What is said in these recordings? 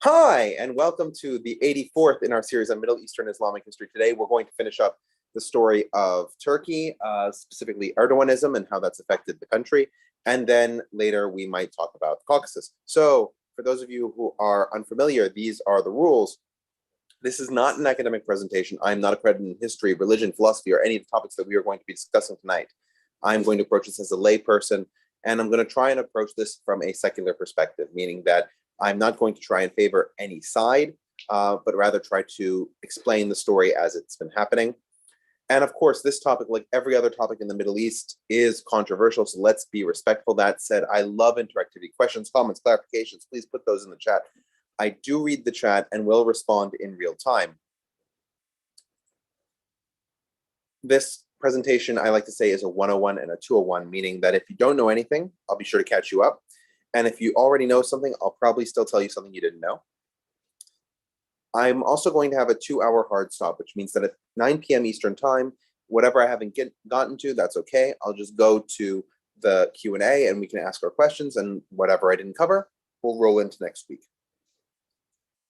Hi, and welcome to the 84th in our series on Middle Eastern Islamic history. Today, we're going to finish up the story of Turkey, specifically Erdoğanism and how that's affected the country. And then later, we might talk about the Caucasus. So, for those of you who are unfamiliar, these are the rules. This is not an academic presentation. I'm not accredited in history, religion, philosophy, or any of the topics that we are going to be discussing tonight. I'm going to approach this as a layperson, and I'm going to try and approach this from a secular perspective, meaning that I'm not going to try and favor any side, but rather try to explain the story as it's been happening. And of course, this topic, like every other topic in the Middle East, is controversial, so let's be respectful. That said, I love interactivity. Questions, comments, clarifications, please put those in the chat. I do read the chat and will respond in real time. This presentation, I like to say, is a 101 and a 201, meaning that if you don't know anything, I'll be sure to catch you up. And if you already know something, I'll probably still tell you something you didn't know. I'm also going to have a 2-hour hard stop, which means that at 9 p.m. Eastern time, whatever I haven't gotten to, that's okay. I'll just go to the Q&A and we can ask our questions, and whatever I didn't cover, we'll roll into next week.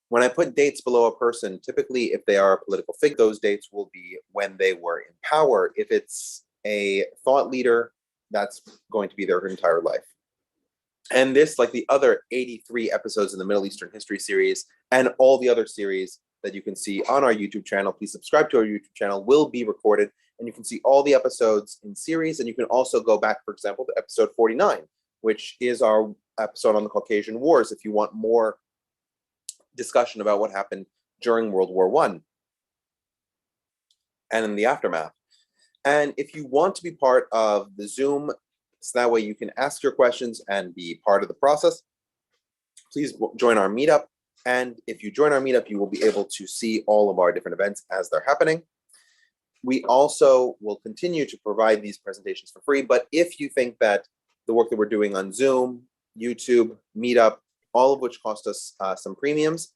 When I put dates below a person, typically if they are a political figure, those dates will be when they were in power. If it's a thought leader, that's going to be their entire life. And this, like the other 83 episodes in the Middle Eastern History series and all the other series that you can see on our YouTube channel, please subscribe to our YouTube channel, will be recorded. And you can see all the episodes in series. And you can also go back, for example, to episode 49, which is our episode on the Caucasian Wars, if you want more discussion about what happened during World War I and in the aftermath. And if you want to be part of the Zoom, so that way you can ask your questions and be part of the process, please join our meetup. And if you join our meetup, you will be able to see all of our different events as they're happening. We also will continue to provide these presentations for free. But if you think that the work that we're doing on Zoom, YouTube, meetup, all of which cost us some premiums,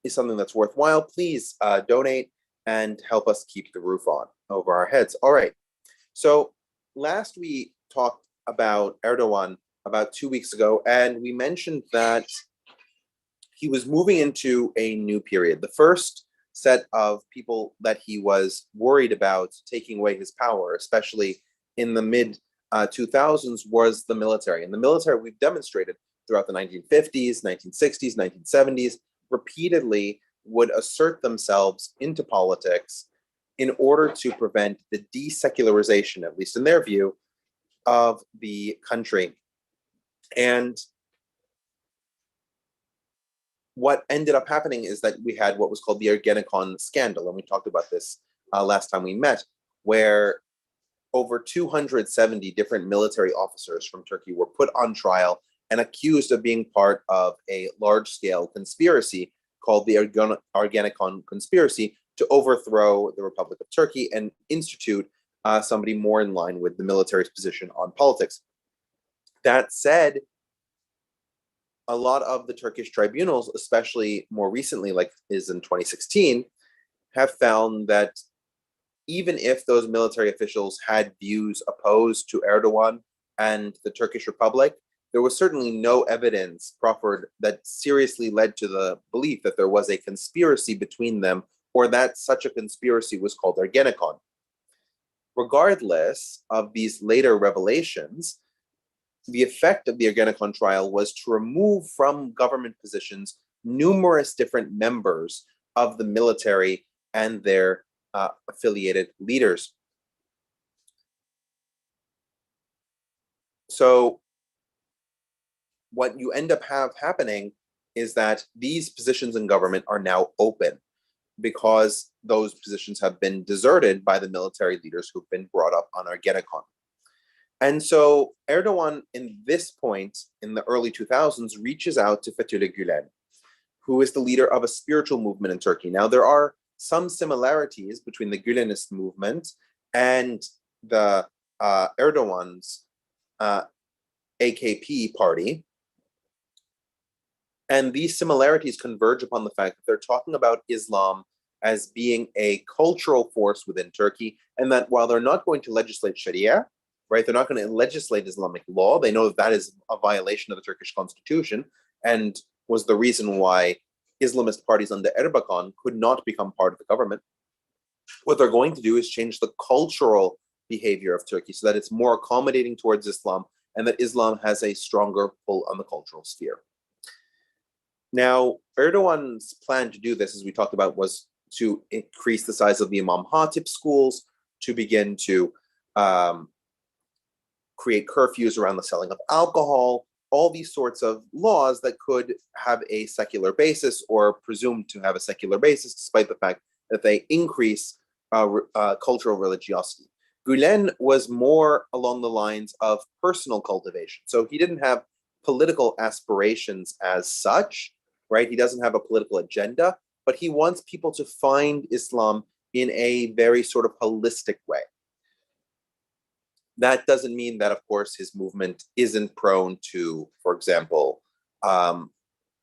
is something that's worthwhile, please donate and help us keep the roof on over our heads. All right. So last we talked about Erdoğan about 2 weeks ago, and we mentioned that he was moving into a new period. The first set of people that he was worried about taking away his power, especially in the mid 2000s, was the military. And the military, we've demonstrated throughout the 1950s, 1960s, 1970s, repeatedly would assert themselves into politics in order to prevent the desecularization, at least in their view, of the country. And what ended up happening is that we had what was called the Ergenekon scandal, and we talked about this last time we met, where over 270 different military officers from Turkey were put on trial and accused of being part of a large-scale conspiracy called the Ergenekon conspiracy to overthrow the Republic of Turkey and institute somebody more in line with the military's position on politics. That said, a lot of the Turkish tribunals, especially more recently, like is in 2016, have found that even if those military officials had views opposed to Erdoğan and the Turkish Republic, there was certainly no evidence proffered that seriously led to the belief that there was a conspiracy between them, or that such a conspiracy was called Ergenekon. Regardless of these later revelations, the effect of the Ergenekon trial was to remove from government positions numerous different members of the military and their affiliated leaders. So what you end up happening is that these positions in government are now open because those positions have been deserted by the military leaders who've been brought up on Ergenekon. And so Erdoğan, in this point, in the early 2000s, reaches out to Fethullah Gülen, who is the leader of a spiritual movement in Turkey. Now, there are some similarities between the Gülenist movement and the Erdoğan's AKP party. And these similarities converge upon the fact that they're talking about Islam as being a cultural force within Turkey, and that while they're not going to legislate Sharia, right, they're not going to legislate Islamic law, they know that that is a violation of the Turkish constitution, and was the reason why Islamist parties under Erdoğan could not become part of the government. What they're going to do is change the cultural behavior of Turkey so that it's more accommodating towards Islam and that Islam has a stronger pull on the cultural sphere. Now, Erdogan's plan to do this, as we talked about, was to increase the size of the Imam Hatip schools, to begin to create curfews around the selling of alcohol, all these sorts of laws that could have a secular basis or presumed to have a secular basis, despite the fact that they increase cultural religiosity. Gulen was more along the lines of personal cultivation. So he didn't have political aspirations as such, right? He doesn't have a political agenda, but he wants people to find Islam in a very sort of holistic way. That doesn't mean that, of course, his movement isn't prone to, for example,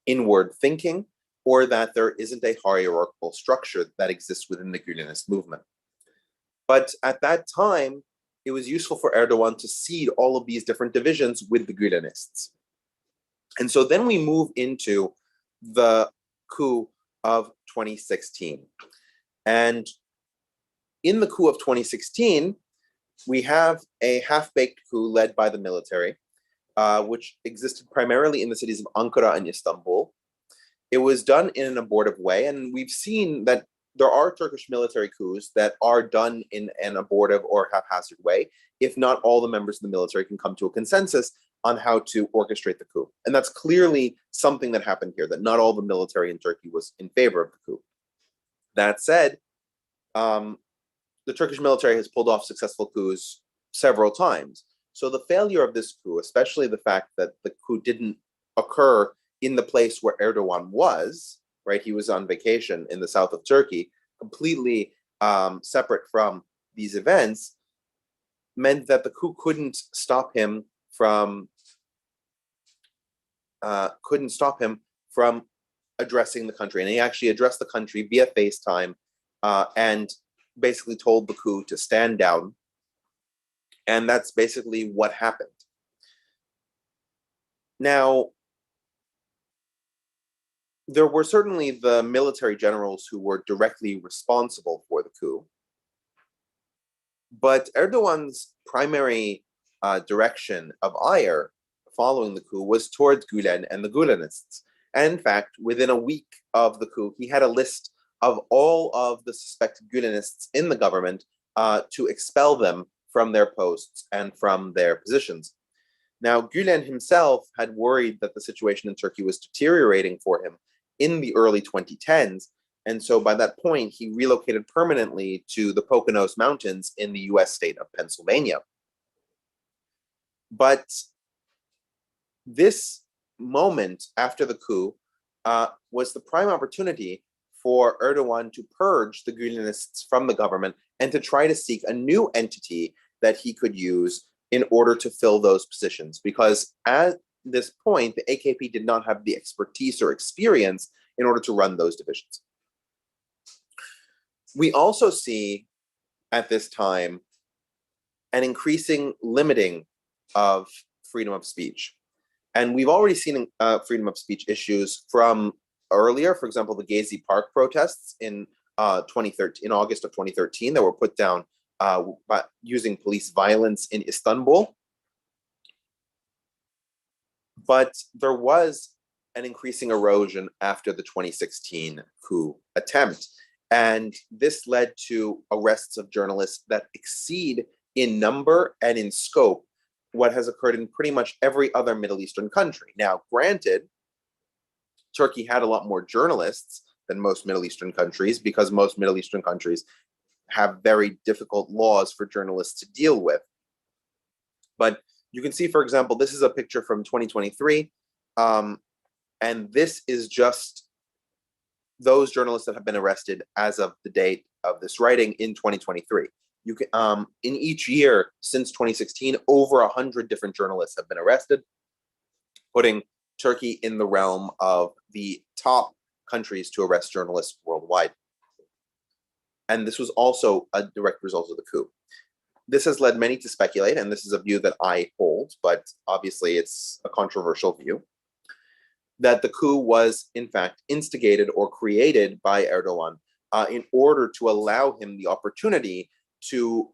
inward thinking, or that there isn't a hierarchical structure that exists within the Gülenist movement. But at that time, it was useful for Erdogan to seed all of these different divisions with the Gülenists. And so then we move into the coup of 2016. And in the coup of 2016, we have a half-baked coup led by the military, which existed primarily in the cities of Ankara and Istanbul. It was done in an abortive way, and we've seen that there are Turkish military coups that are done in an abortive or haphazard way, if not all the members of the military can come to a consensus on how to orchestrate the coup. And that's clearly something that happened here, that not all the military in Turkey was in favor of the coup. That said, the Turkish military has pulled off successful coups several times. So the failure of this coup, especially the fact that the coup didn't occur in the place where Erdogan was, right? He was on vacation in the south of Turkey, completely separate from these events, meant that the coup couldn't stop him from addressing the country. And he actually addressed the country via FaceTime and basically told the coup to stand down. And that's basically what happened. Now, there were certainly the military generals who were directly responsible for the coup. But Erdogan's primary direction of ire following the coup was towards Gülen and the Gülenists. And in fact, within a week of the coup, he had a list of all of the suspected Gülenists in the government to expel them from their posts and from their positions. Now, Gülen himself had worried that the situation in Turkey was deteriorating for him in the early 2010s. And so by that point, he relocated permanently to the Poconos Mountains in the US state of Pennsylvania. But this moment after the coup was the prime opportunity for Erdogan to purge the Gülenists from the government and to try to seek a new entity that he could use in order to fill those positions. Because at this point, the AKP did not have the expertise or experience in order to run those divisions. We also see at this time an increasing limiting of freedom of speech. And we've already seen freedom of speech issues from earlier. For example, the Gezi Park protests in 2013, in August of 2013, that were put down by using police violence in Istanbul. But there was an increasing erosion after the 2016 coup attempt. And this led to arrests of journalists that exceed in number and in scope what has occurred in pretty much every other Middle Eastern country. Now, granted, Turkey had a lot more journalists than most Middle Eastern countries because most Middle Eastern countries have very difficult laws for journalists to deal with. But you can see, for example, this is a picture from 2023, and this is just those journalists that have been arrested as of the date of this writing in 2023. You can, in each year since 2016, over 100 different journalists have been arrested, putting Turkey in the realm of the top countries to arrest journalists worldwide. And this was also a direct result of the coup. This has led many to speculate, and this is a view that I hold, but obviously it's a controversial view, that the coup was in fact instigated or created by Erdoğan in order to allow him the opportunity to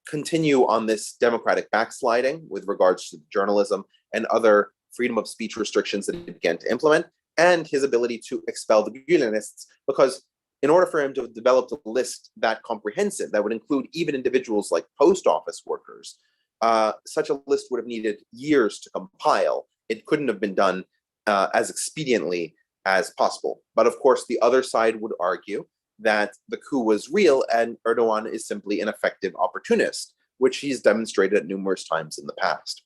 continue on this democratic backsliding with regards to journalism and other freedom of speech restrictions that he began to implement, and his ability to expel the Gülenists, because in order for him to develop a list that comprehensive, that would include even individuals like post office workers, such a list would have needed years to compile. It couldn't have been done as expediently as possible. But of course, the other side would argue that the coup was real and Erdoğan is simply an effective opportunist, which he's demonstrated numerous times in the past.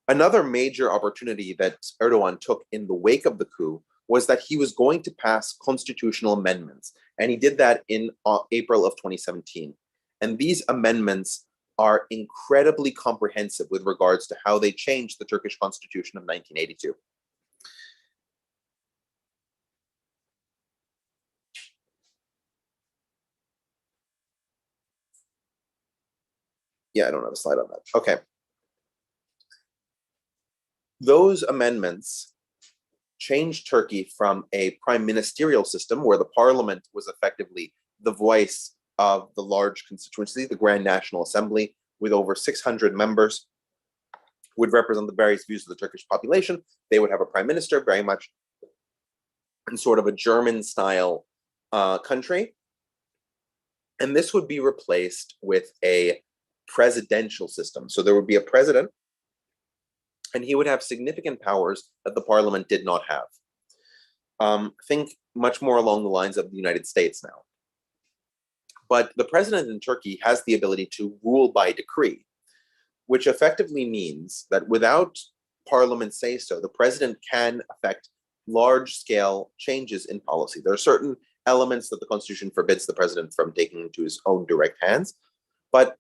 Another major opportunity that Erdoğan took in the wake of the coup was that he was going to pass constitutional amendments. And he did that in April of 2017. And these amendments are incredibly comprehensive with regards to how they changed the Turkish constitution of 1982. Yeah, I don't have a slide on that. Okay. Those amendments changed Turkey from a prime ministerial system where the parliament was effectively the voice of the large constituency, the Grand National Assembly, with over 600 members, would represent the various views of the Turkish population. They would have a prime minister, very much in sort of a German-style country. And this would be replaced with a presidential system. So there would be a president, and he would have significant powers that the parliament did not have. Think much more along the lines of the United States now. But the president in Turkey has the ability to rule by decree, which effectively means that without parliament say so, the president can affect large-scale changes in policy. There are certain elements that the constitution forbids the president from taking into his own direct hands, but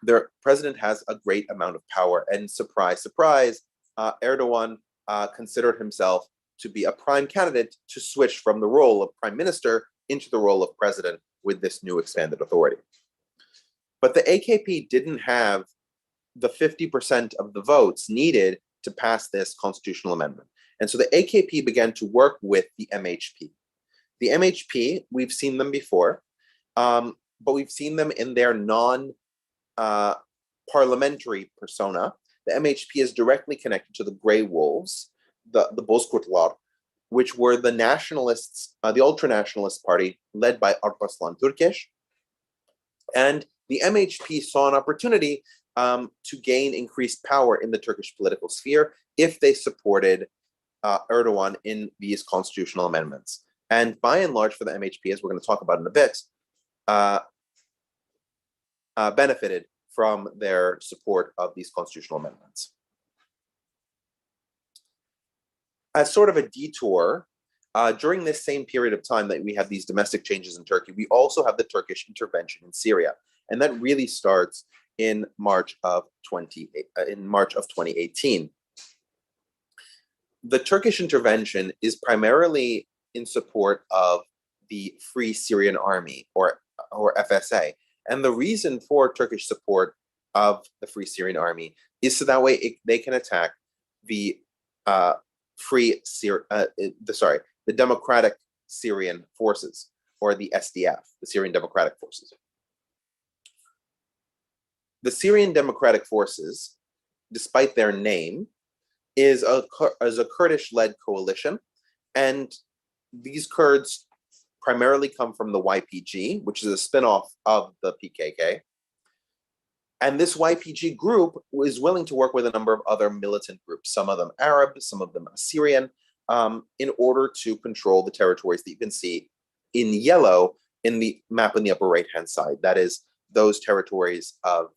the president has a great amount of power. And surprise, surprise, Erdoğan considered himself to be a prime candidate to switch from the role of prime minister into the role of president with this new expanded authority. But the AKP didn't have the 50% of the votes needed to pass this constitutional amendment. And so the AKP began to work with the MHP. The MHP, we've seen them before, but we've seen them in their non-parliamentary persona. The MHP is directly connected to the Grey Wolves, the Bozkurtlar, which were the nationalists, the ultranationalist party led by Alparslan Turkish. And the MHP saw an opportunity to gain increased power in the Turkish political sphere if they supported Erdoğan in these constitutional amendments. And by and large, for the MHP, as we're going to talk about in a bit, benefited from their support of these constitutional amendments. As sort of a detour, during this same period of time that we have these domestic changes in Turkey, we also have the Turkish intervention in Syria. And that really starts in March of 2018. The Turkish intervention is primarily in support of the Free Syrian Army, or FSA. And the reason for Turkish support of the Free Syrian Army is so that way they can attack the the Democratic Syrian Forces, or the SDF, the Syrian Democratic Forces. The Syrian Democratic Forces, despite their name, is a Kurdish-led coalition, and these Kurds primarily come from the YPG, which is a spin-off of the PKK. And this YPG group is willing to work with a number of other militant groups, some of them Arab, some of them Syrian, in order to control the territories that you can see in yellow in the map on the upper right-hand side. That is those territories of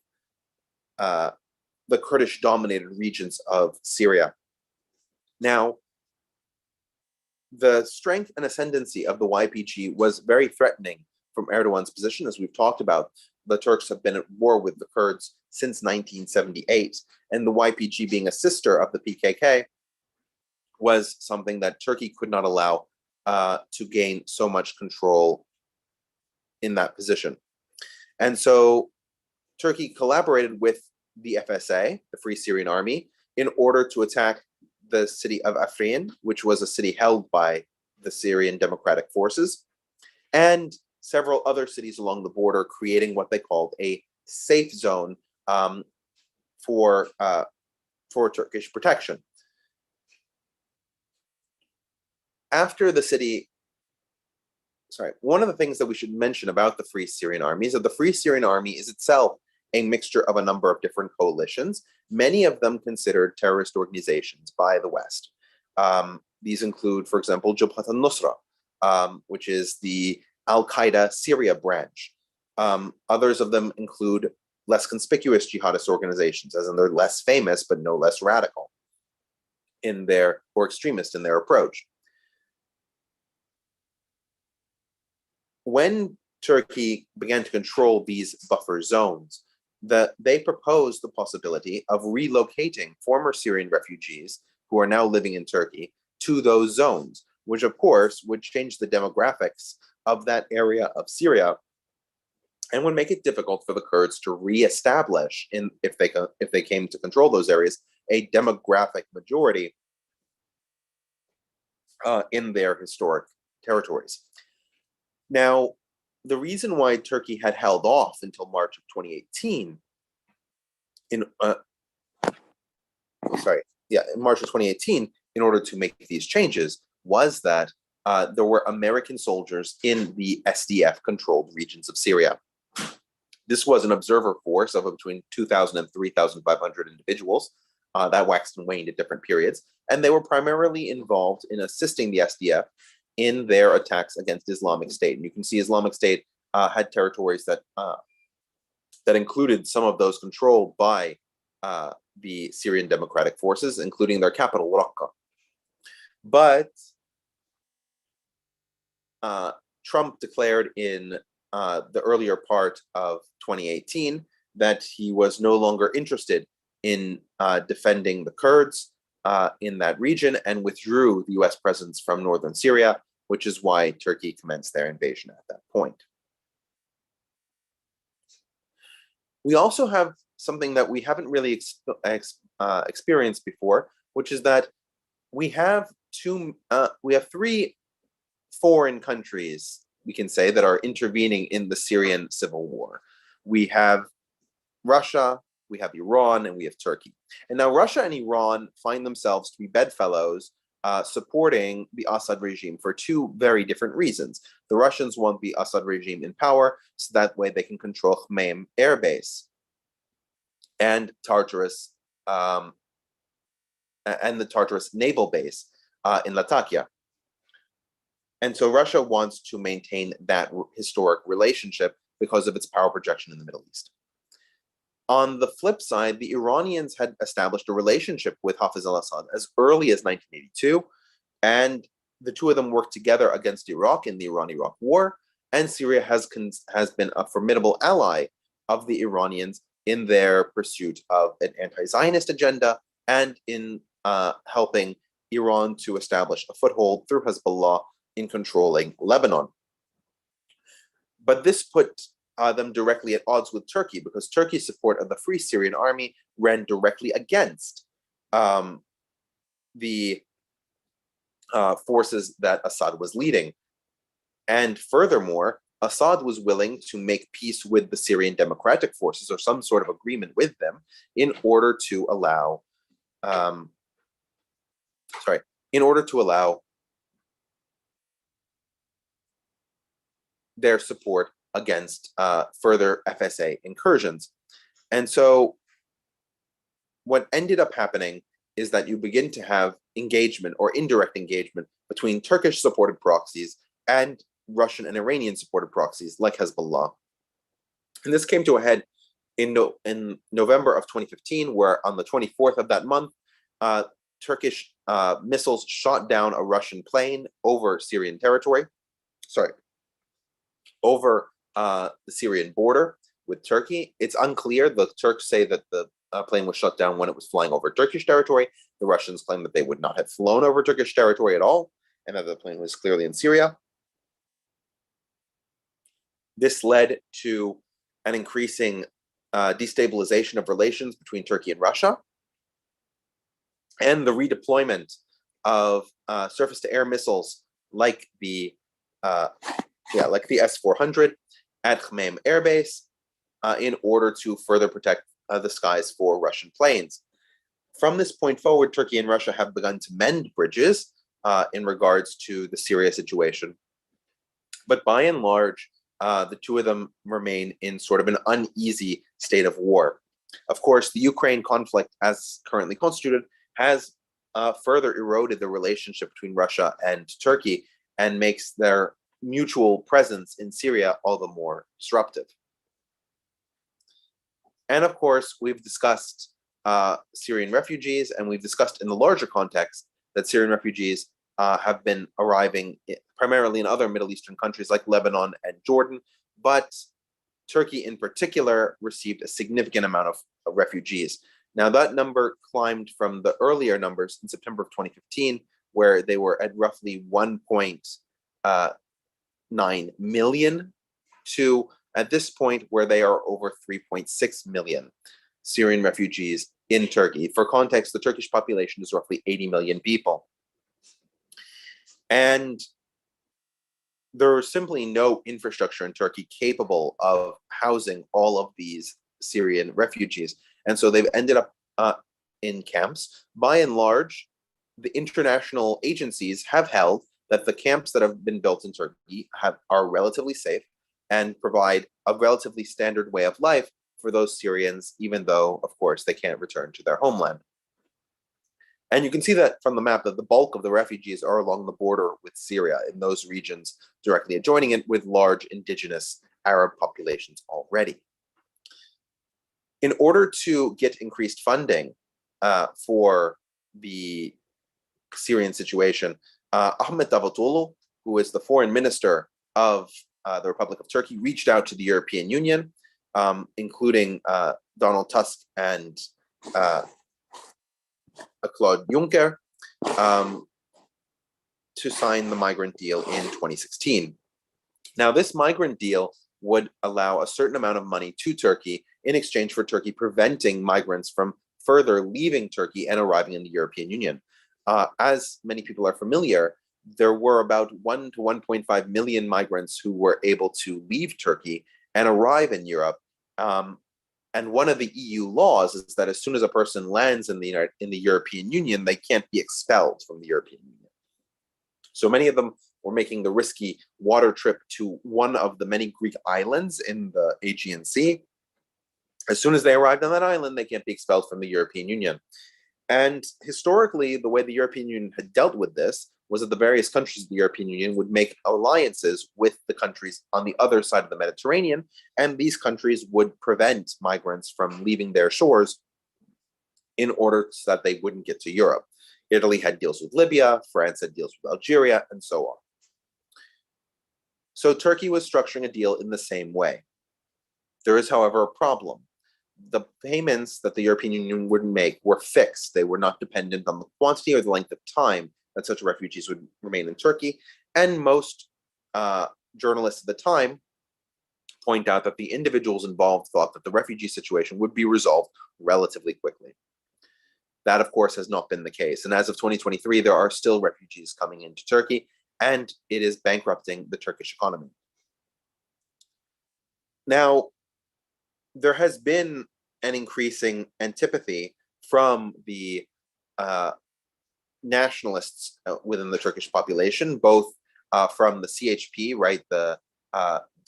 the Kurdish-dominated regions of Syria. Now, the strength and ascendancy of the YPG was very threatening from Erdogan's position. As we've talked about, the Turks have been at war with the Kurds since 1978, and the YPG, being a sister of the PKK, was something that Turkey could not allow to gain so much control in that position. And so Turkey collaborated with the FSA, the Free Syrian Army, in order to attack the city of Afrin, which was a city held by the Syrian Democratic Forces, and several other cities along the border, creating what they called a safe zone for Turkish protection. After the city, one of the things that we should mention about the Free Syrian Army is that the Free Syrian Army is itself a mixture of a number of different coalitions, many of them considered terrorist organizations by the West. These include, for example, Jabhat al-Nusra, which is the Al-Qaeda Syria branch. Others of them include less conspicuous jihadist organizations, as in they're less famous but no less radical in their, or extremist in their approach. When Turkey began to control these buffer zones, they proposed the possibility of relocating former Syrian refugees who are now living in Turkey to those zones, which of course would change the demographics of that area of Syria and would make it difficult for the Kurds to reestablish, if they came to control those areas, a demographic majority in their historic territories. Now, the reason why Turkey had held off until March of 2018, in March of 2018, in order to make these changes, was that there were American soldiers in the SDF-controlled regions of Syria. This was an observer force of between 2,000 and 3,500 individuals that waxed and waned at different periods, and they were primarily involved in assisting the SDF in their attacks against Islamic State. And you can see Islamic State had territories that included some of those controlled by the Syrian Democratic Forces, including their capital, Raqqa. But Trump declared in the earlier part of 2018 that he was no longer interested in defending the Kurds in that region and withdrew the US presence from northern Syria, which is why Turkey commenced their invasion at that point. We also have something that we haven't really experienced before, which is that we have three foreign countries, we can say, that are intervening in the Syrian civil war. We have Russia, we have Iran, and we have Turkey. And now Russia and Iran find themselves to be bedfellows supporting the Assad regime for two very different reasons. The Russians want the Assad regime in power so that way they can control Khmeim air base and Tartarus and the Tartarus naval base in Latakia. And so Russia wants to maintain that historic relationship because of its power projection in the Middle East. On the flip side, the Iranians had established a relationship with Hafiz al-Assad as early as 1982, and the two of them worked together against Iraq in the Iran-Iraq War, and Syria has been a formidable ally of the Iranians in their pursuit of an anti-Zionist agenda and in helping Iran to establish a foothold through Hezbollah in controlling Lebanon. But this put them directly at odds with Turkey, because Turkey's support of the Free Syrian Army ran directly against the forces that Assad was leading. And furthermore, Assad was willing to make peace with the Syrian Democratic Forces, or some sort of agreement with them, in order to allow their support against further FSA incursions. And so what ended up happening is that you begin to have engagement or indirect engagement between Turkish supported proxies and Russian and Iranian supported proxies like Hezbollah. And this came to a head in November of 2015, where on the 24th of that month, Turkish missiles shot down a Russian plane over Syrian territory, over the Syrian border with Turkey. It's unclear. The Turks say that the plane was shot down when it was flying over Turkish territory. The Russians claim that they would not have flown over Turkish territory at all, and that the plane was clearly in Syria. This led to an increasing destabilization of relations between Turkey and Russia. and the redeployment of surface-to-air missiles like the S-400 at Khmeim Air Base in order to further protect the skies for Russian planes. From this point forward, Turkey and Russia have begun to mend bridges in regards to the Syria situation. But by and large, the two of them remain in sort of an uneasy state of war. Of course, the Ukraine conflict, as currently constituted, has further eroded the relationship between Russia and Turkey and makes their mutual presence in Syria all the more disruptive. And of course, we've discussed Syrian refugees, and we've discussed in the larger context that Syrian refugees have been arriving primarily in other Middle Eastern countries like Lebanon and Jordan, but Turkey in particular received a significant amount of refugees. Now that number climbed from the earlier numbers in September of 2015, where they were at roughly 1.9 million, to at this point where they are over 3.6 million Syrian refugees in Turkey. For context, the Turkish population is roughly 80 million people. And there is simply no infrastructure in Turkey capable of housing all of these Syrian refugees. And so they've ended up in camps. By and large, the international agencies have held that the camps that have been built in Turkey are relatively safe and provide a relatively standard way of life for those Syrians, even though, of course, they can't return to their homeland. And you can see that from the map that the bulk of the refugees are along the border with Syria in those regions directly adjoining it, with large indigenous Arab populations already. In order to get increased funding for the Syrian situation, Ahmet Davutoglu, who is the foreign minister of the Republic of Turkey, reached out to the European Union, including Donald Tusk and Claude Juncker, to sign the migrant deal in 2016. Now, this migrant deal would allow a certain amount of money to Turkey in exchange for Turkey preventing migrants from further leaving Turkey and arriving in the European Union. As many people are familiar, there were about 1 to 1.5 million migrants who were able to leave Turkey and arrive in Europe. And one of the EU laws is that as soon as a person lands in the European Union, they can't be expelled from the European Union. So many of them were making the risky water trip to one of the many Greek islands in the Aegean Sea. As soon as they arrived on that island, they can't be expelled from the European Union. And historically, the way the European Union had dealt with this was that the various countries of the European Union would make alliances with the countries on the other side of the Mediterranean, and these countries would prevent migrants from leaving their shores in order so that they wouldn't get to Europe. Italy had deals with Libya, France had deals with Algeria, and so on. So Turkey was structuring a deal in the same way. There is, however, a problem. The payments that the European Union would make were fixed. They were not dependent on the quantity or the length of time that such refugees would remain in Turkey. And most journalists at the time point out that the individuals involved thought that the refugee situation would be resolved relatively quickly. That, of course, has not been the case. And as of 2023, there are still refugees coming into Turkey, and it is bankrupting the Turkish economy. Now, there has been an increasing antipathy from the nationalists within the Turkish population, both from the CHP, right, the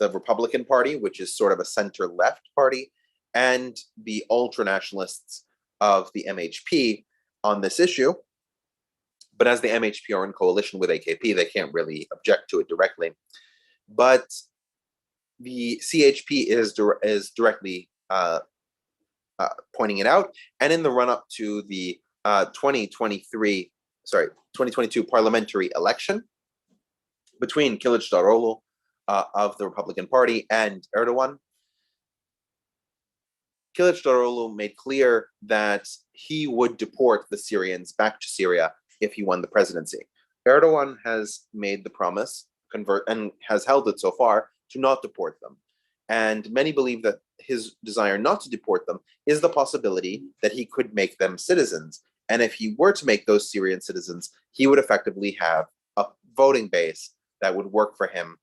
Republican Party, which is sort of a center-left party, and the ultranationalists of the MHP on this issue. But as the MHP are in coalition with AKP, they can't really object to it directly. But the CHP is directly pointing it out. And in the run-up to the 2022 parliamentary election between Kılıçdaroğlu of the Republican Party and Erdoğan, Kılıçdaroğlu made clear that he would deport the Syrians back to Syria if he won the presidency. Erdoğan has made the promise, and has held it so far, to not deport them. And many believe that his desire not to deport them is the possibility that he could make them citizens And if he were to make those Syrian citizens, he would effectively have a voting base that would work for him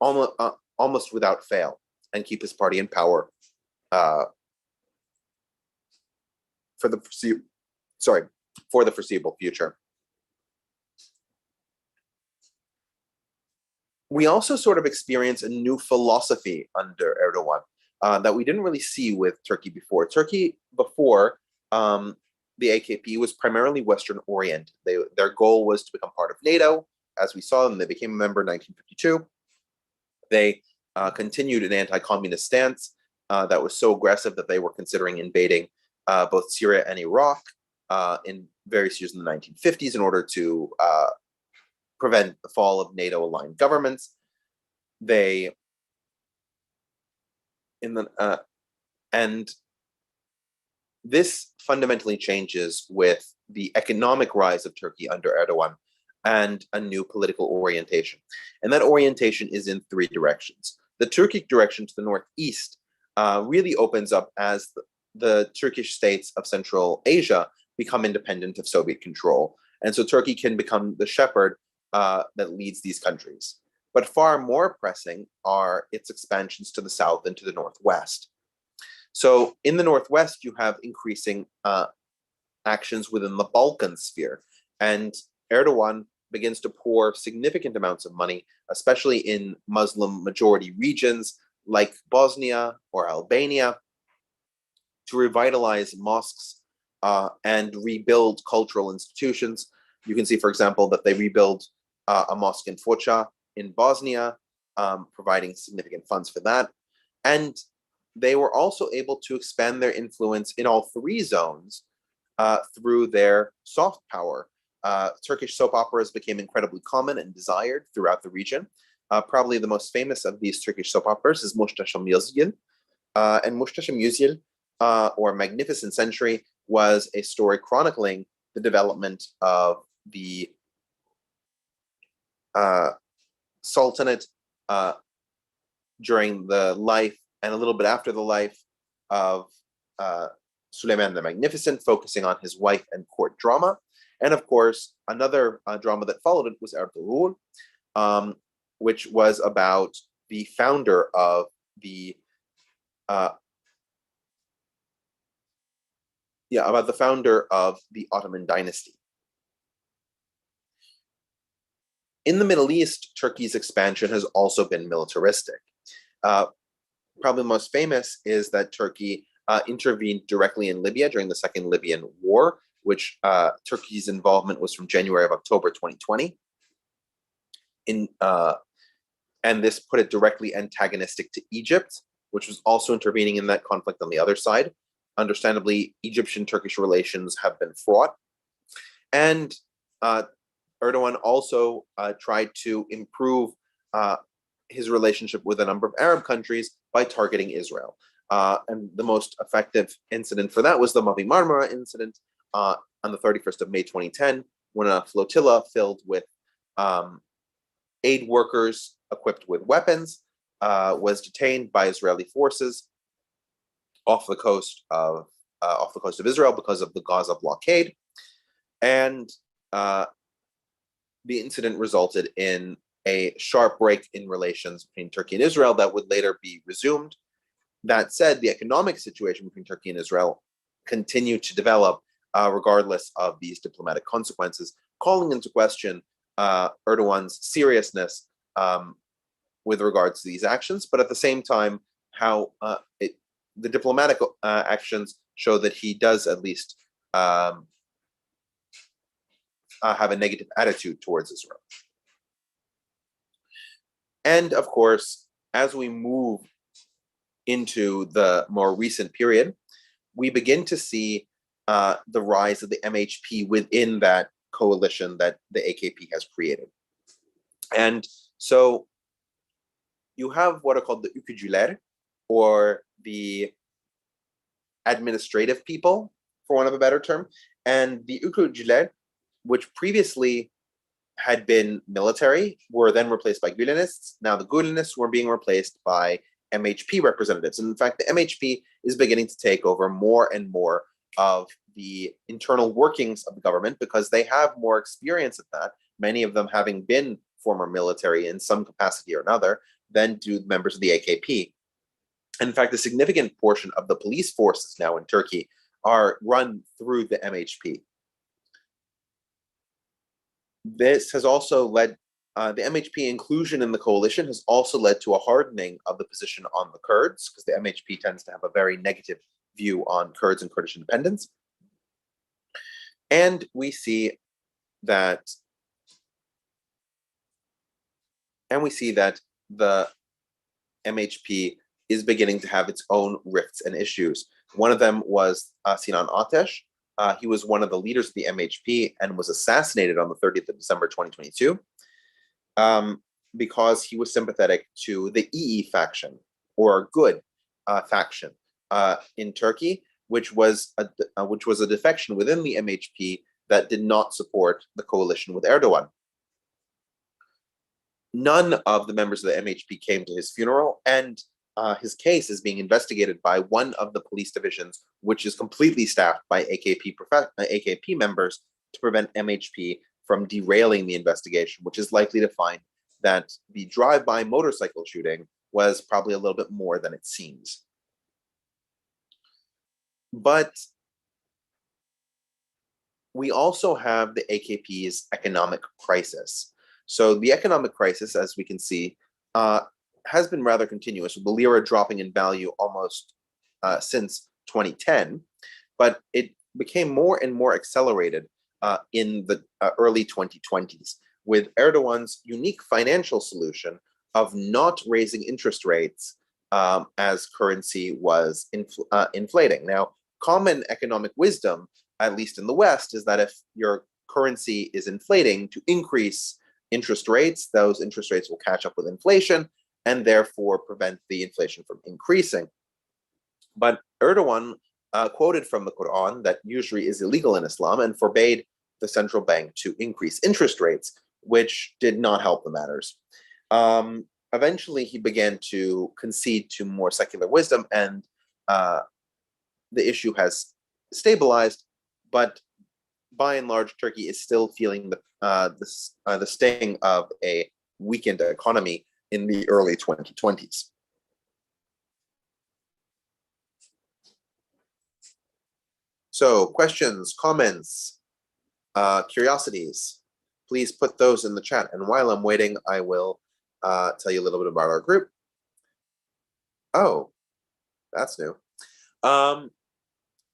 almost without fail, and keep his party in power for the foreseeable future. We also sort of experience a new philosophy under Erdoğan that we didn't really see with Turkey before. Turkey before the AKP was primarily Western oriented. Their goal was to become part of NATO. As we saw them, they became a member in 1952. They continued an anti-communist stance that was so aggressive that they were considering invading both Syria and Iraq in various years in the 1950s in order to prevent the fall of NATO-aligned governments. And this fundamentally changes with the economic rise of Turkey under Erdoğan and a new political orientation. And that orientation is in three directions. The Turkic direction to the northeast really opens up as the Turkish states of Central Asia become independent of Soviet control. And so Turkey can become the shepherd that leads these countries. But far more pressing are its expansions to the south and to the northwest. So in the northwest, you have increasing actions within the Balkan sphere. And Erdoğan begins to pour significant amounts of money, especially in Muslim majority regions like Bosnia or Albania, to revitalize mosques and rebuild cultural institutions. You can see, for example, that they rebuild a mosque in Foča in Bosnia, providing significant funds for that. And they were also able to expand their influence in all three zones through their soft power. Turkish soap operas became incredibly common and desired throughout the region. Probably the most famous of these Turkish soap operas is Muhteşem Yüzyıl. And Muhteşem Yüzyıl, or Magnificent Century, was a story chronicling the development of the Sultanate during the life and a little bit after the life of Süleyman the Magnificent, focusing on his wife and court drama. And of course, another drama that followed it was Ertuğrul, which was about the founder of the Ottoman dynasty. In the Middle East, Turkey's expansion has also been militaristic. Probably most famous is that Turkey intervened directly in Libya during the Second Libyan War, which Turkey's involvement was from January to October 2020. And this put it directly antagonistic to Egypt, which was also intervening in that conflict on the other side. Understandably, Egyptian-Turkish relations have been fraught. And Erdoğan also tried to improve his relationship with a number of Arab countries by targeting Israel. And the most effective incident for that was the Mavi Marmara incident on the 31st of May 2010, when a flotilla filled with aid workers equipped with weapons was detained by Israeli forces off the coast of Israel because of the Gaza blockade. And the incident resulted in a sharp break in relations between Turkey and Israel that would later be resumed. That said, the economic situation between Turkey and Israel continued to develop regardless of these diplomatic consequences, calling into question Erdoğan's seriousness with regards to these actions, but at the same time, how the diplomatic actions show that he does at least have a negative attitude towards Israel. And of course, as we move into the more recent period, we begin to see the rise of the MHP within that coalition that the AKP has created. And so you have what are called the ülkücüler, or the administrative people, for want of a better term. And the ülkücüler, which previously had been military, were then replaced by Gülenists. Now the Gülenists were being replaced by MHP representatives. And in fact, the MHP is beginning to take over more and more of the internal workings of the government because they have more experience at that, many of them having been former military in some capacity or another, than do members of the AKP. And in fact, a significant portion of the police forces now in Turkey are run through the MHP. This has also led, the MHP inclusion in the coalition has also led to a hardening of the position on the Kurds, because the MHP tends to have a very negative view on Kurds and Kurdish independence. And we see that the MHP is beginning to have its own rifts and issues. One of them was Sinan Ateş. He was one of the leaders of the MHP and was assassinated on the 30th of December 2022 because he was sympathetic to the İyi faction, or good faction in Turkey, which was a defection within the MHP that did not support the coalition with Erdoğan. None of the members of the MHP came to his funeral, and his case is being investigated by one of the police divisions, which is completely staffed by AKP members to prevent MHP from derailing the investigation, which is likely to find that the drive-by motorcycle shooting was probably a little bit more than it seems. But we also have the AKP's economic crisis. So the economic crisis, as we can see, has been rather continuous, with the lira dropping in value almost since 2010, but it became more and more accelerated in the early 2020s, with Erdogan's unique financial solution of not raising interest rates as currency was inflating. Now, common economic wisdom, at least in the West, is that if your currency is inflating, to increase interest rates, those interest rates will catch up with inflation and therefore prevent the inflation from increasing. But Erdogan quoted from the Quran that usury is illegal in Islam and forbade the central bank to increase interest rates, which did not help the matters. Eventually, he began to concede to more secular wisdom, and the issue has stabilized, but by and large, Turkey is still feeling the sting of a weakened economy in the early 2020s. So, questions, comments, curiosities, please put those in the chat. And while I'm waiting, I will tell you a little bit about our group. Oh, that's new.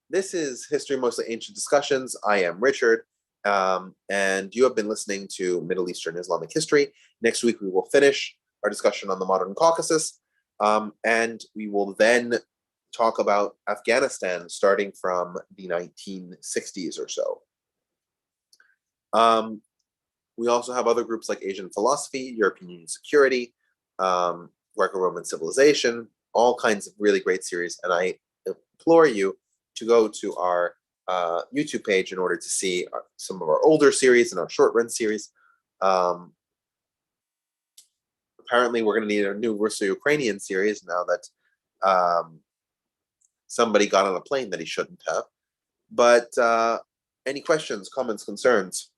This is History Mostly Ancient Discussions. I am Richard, and you have been listening to Middle Eastern Islamic History. Next week, we will finish our discussion on the modern Caucasus, and we will then talk about Afghanistan starting from the 1960s or so. We also have other groups like Asian philosophy, European Union security, Greco-Roman civilization, all kinds of really great series. And I implore you to go to our YouTube page in order to see some of our older series and our short run series. Apparently, we're going to need a new Russo-Ukrainian series now that somebody got on a plane that he shouldn't have. But any questions, comments, concerns?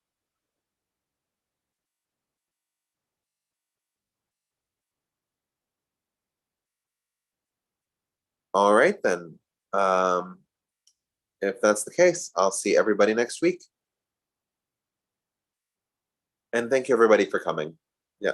All right, then. If that's the case, I'll see everybody next week. And thank you, everybody, for coming. Yeah.